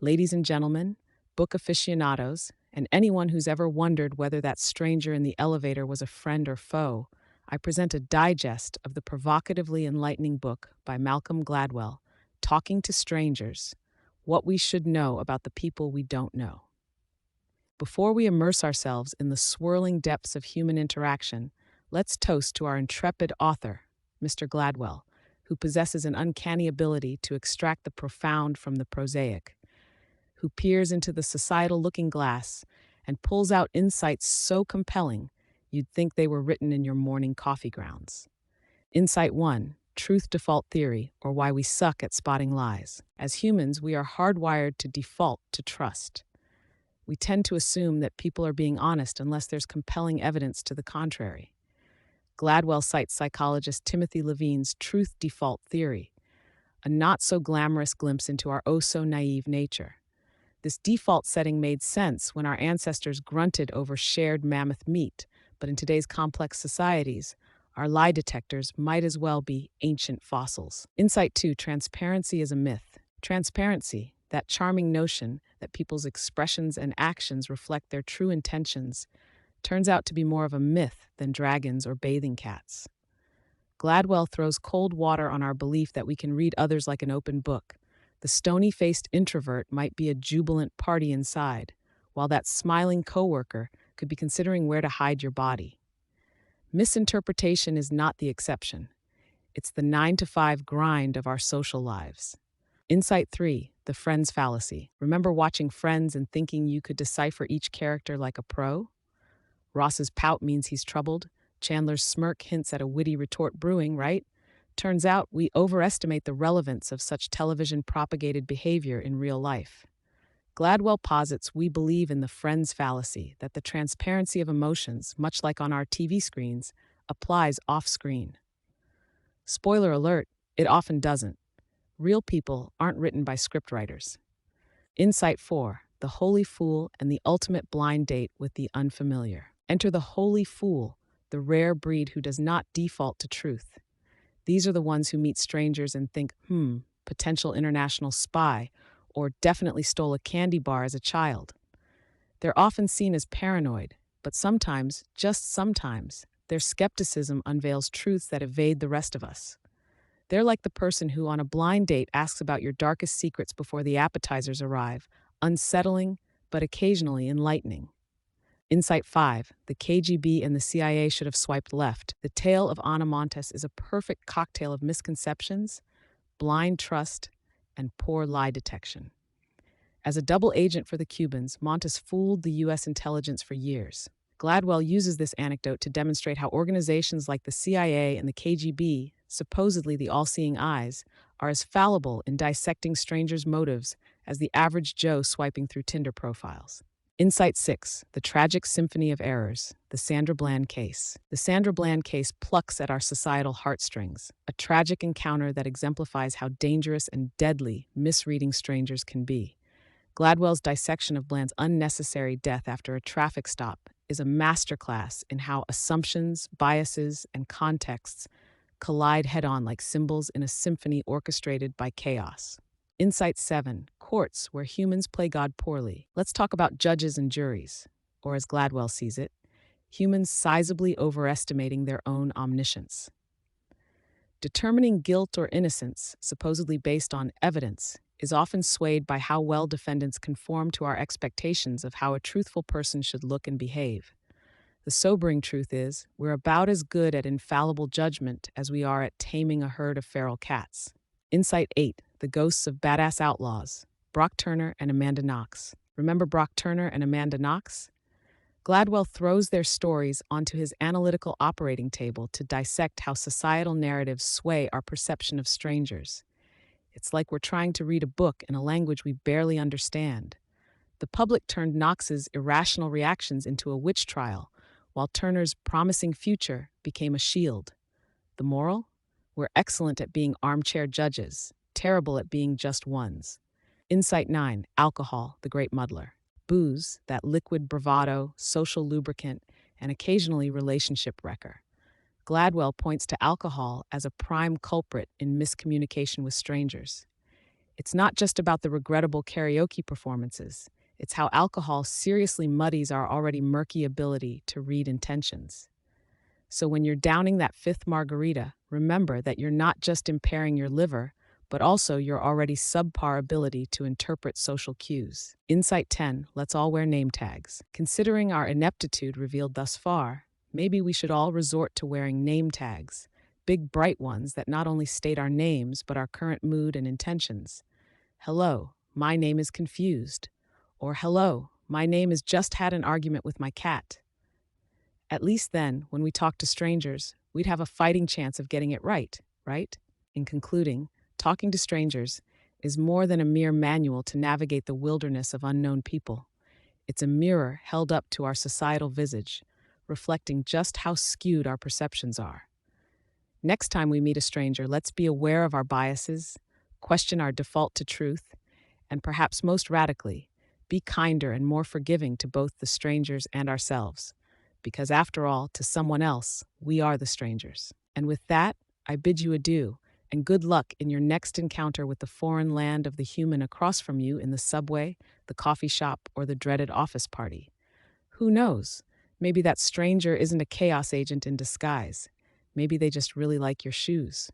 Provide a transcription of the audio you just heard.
Ladies and gentlemen, book aficionados, and anyone who's ever wondered whether that stranger in the elevator was a friend or foe, I present a digest of the provocatively enlightening book by Malcolm Gladwell, Talking to Strangers: What We Should Know About the People We Don't Know. Before we immerse ourselves in the swirling depths of human interaction, let's toast to our intrepid author, Mr. Gladwell, who possesses an uncanny ability to extract the profound from the prosaic, who peers into the societal looking glass and pulls out insights so compelling you'd think they were written in your morning coffee grounds. Insight 1: Truth Default Theory, or Why We Suck at Spotting Lies. As humans, we are hardwired to default to trust. We tend to assume that people are being honest unless there's compelling evidence to the contrary. Gladwell cites psychologist Timothy Levine's Truth Default Theory, a not so glamorous glimpse into our oh so naive nature. This default setting made sense when our ancestors grunted over shared mammoth meat, but in today's complex societies, our lie detectors might as well be ancient fossils. Insight 2: Transparency is a myth. Transparency, that charming notion that people's expressions and actions reflect their true intentions, turns out to be more of a myth than dragons or bathing cats. Gladwell throws cold water on our belief that we can read others like an open book. The stony-faced introvert might be a jubilant party inside, while that smiling coworker could be considering where to hide your body. Misinterpretation is not the exception. It's the 9 to 5 grind of our social lives. Insight 3: The Friends Fallacy. Remember watching Friends and thinking you could decipher each character like a pro? Ross's pout means he's troubled. Chandler's smirk hints at a witty retort brewing, right? Turns out we overestimate the relevance of such television-propagated behavior in real life. Gladwell posits we believe in the Friends fallacy, that the transparency of emotions, much like on our TV screens, applies off-screen. Spoiler alert, it often doesn't. Real people aren't written by scriptwriters. Insight 4: The Holy Fool and the Ultimate Blind Date with the Unfamiliar. Enter the holy fool, the rare breed who does not default to truth. These are the ones who meet strangers and think, potential international spy, or definitely stole a candy bar as a child. They're often seen as paranoid, but sometimes, just sometimes, their skepticism unveils truths that evade the rest of us. They're like the person who, on a blind date, asks about your darkest secrets before the appetizers arrive, unsettling, but occasionally enlightening. Insight 5: The KGB and the CIA should have swiped left. The tale of Ana Montes is a perfect cocktail of misconceptions, blind trust, and poor lie detection. As a double agent for the Cubans, Montes fooled the U.S. intelligence for years. Gladwell uses this anecdote to demonstrate how organizations like the CIA and the KGB, supposedly the all-seeing eyes, are as fallible in dissecting strangers' motives as the average Joe swiping through Tinder profiles. Insight 6: The Tragic Symphony of Errors, the Sandra Bland Case. The Sandra Bland case plucks at our societal heartstrings, a tragic encounter that exemplifies how dangerous and deadly misreading strangers can be. Gladwell's dissection of Bland's unnecessary death after a traffic stop is a masterclass in how assumptions, biases, and contexts collide head-on like cymbals in a symphony orchestrated by chaos. Insight 7: Courts where humans play God poorly. Let's talk about judges and juries, or as Gladwell sees it, humans sizably overestimating their own omniscience. Determining guilt or innocence, supposedly based on evidence, is often swayed by how well defendants conform to our expectations of how a truthful person should look and behave. The sobering truth is, we're about as good at infallible judgment as we are at taming a herd of feral cats. Insight 8: The Ghosts of Badass Outlaws, Brock Turner and Amanda Knox. Remember Brock Turner and Amanda Knox? Gladwell throws their stories onto his analytical operating table to dissect how societal narratives sway our perception of strangers. It's like we're trying to read a book in a language we barely understand. The public turned Knox's irrational reactions into a witch trial, while Turner's promising future became a shield. The moral? We're excellent at being armchair judges, terrible at being just ones. Insight 9: Alcohol, the great muddler. Booze, that liquid bravado, social lubricant, and occasionally relationship wrecker. Gladwell points to alcohol as a prime culprit in miscommunication with strangers. It's not just about the regrettable karaoke performances, it's how alcohol seriously muddies our already murky ability to read intentions. So when you're downing that fifth margarita, remember that you're not just impairing your liver, but also your already subpar ability to interpret social cues. Insight 10, let's all wear name tags. Considering our ineptitude revealed thus far, maybe we should all resort to wearing name tags, big bright ones that not only state our names, but our current mood and intentions. Hello, my name is confused. Or hello, my name is just had an argument with my cat. At least then, when we talk to strangers, we'd have a fighting chance of getting it right, right? In concluding, talking to strangers is more than a mere manual to navigate the wilderness of unknown people. It's a mirror held up to our societal visage, reflecting just how skewed our perceptions are. Next time we meet a stranger, let's be aware of our biases, question our default to truth, and perhaps most radically, be kinder and more forgiving to both the strangers and ourselves. Because after all, to someone else, we are the strangers. And with that, I bid you adieu, and good luck in your next encounter with the foreign land of the human across from you in the subway, the coffee shop, or the dreaded office party. Who knows? Maybe that stranger isn't a chaos agent in disguise. Maybe they just really like your shoes.